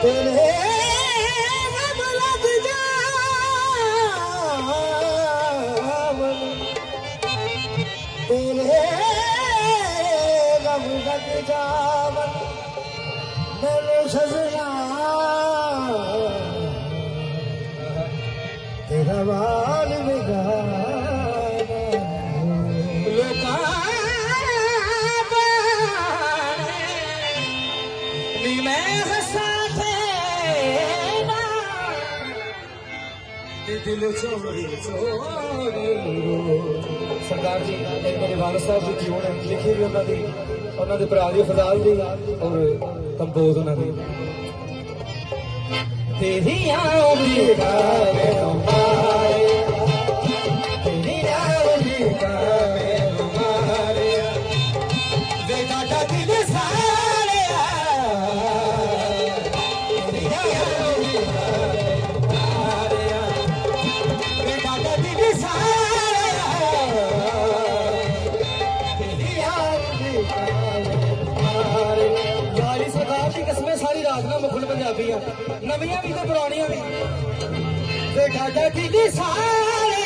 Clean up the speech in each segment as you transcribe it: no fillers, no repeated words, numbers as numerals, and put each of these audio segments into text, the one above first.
तेरे गम लग जावन, तेरे गम लग जावन मेरे सजना, तेरा बाल बिगाना दिल छोड़ी छोड़ी सरदार जी मेरे वालिद साहब की ट्यून है लिखी भी उन्होंने भरा दी फजाल दी और कंपोज उन्होंने तेरी सारी रात ना मुखल पंजाबी नविया भी तो पुरानिया भी ढाडा दीदी सारे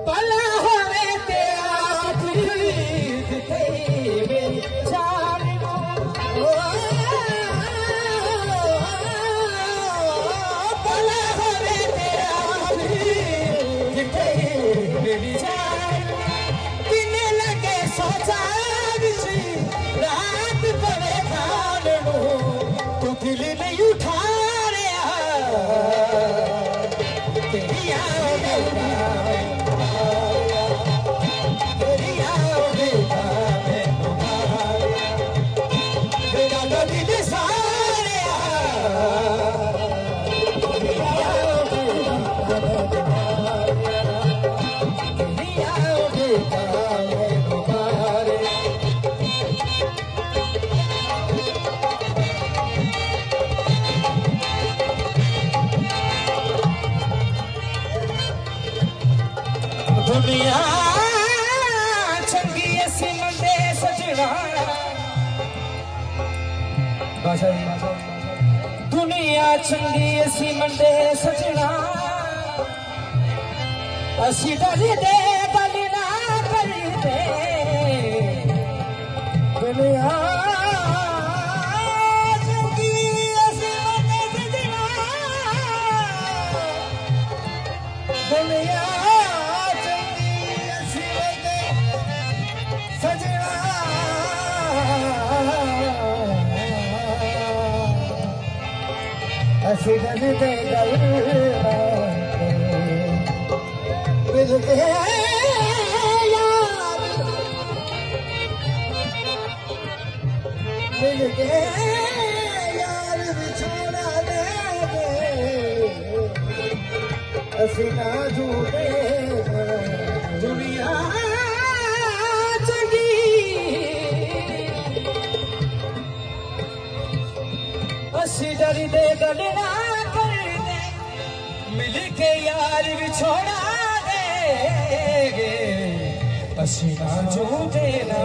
पला होवे तेरा प्रीत तेरे चार पला होवे तेरा प्रीत तेरे चार दिन लगे सोचा रात पड़े खाने तो दिल नहीं उठा दुनिया चंगी असी मंदे सजना दुनिया चंगी असी मंदे सजना असी डरी दे गल ना करी दे दुनिया चंगी असी मंदे सजना दुनिया असी गल दे गल मिल के यार मिल के यार बिछोड़ा दे असी ना झूठे दुनिया चंगी असी डरी दे गल ना कर दे मिल के यार बिछोड़ा दे असी ना झूठे ना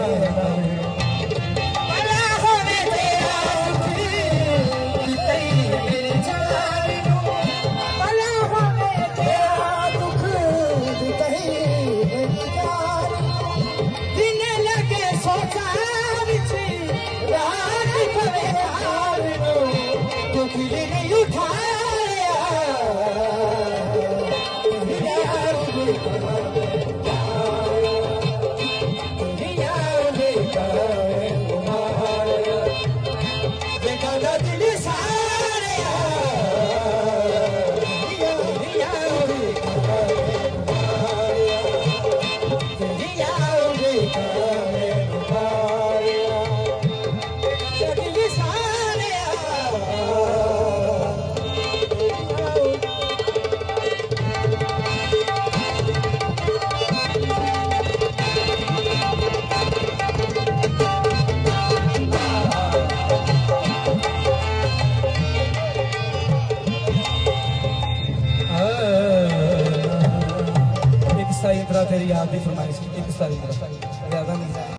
तेरी याद की फरमाइश एक सारी ज्यादा नहीं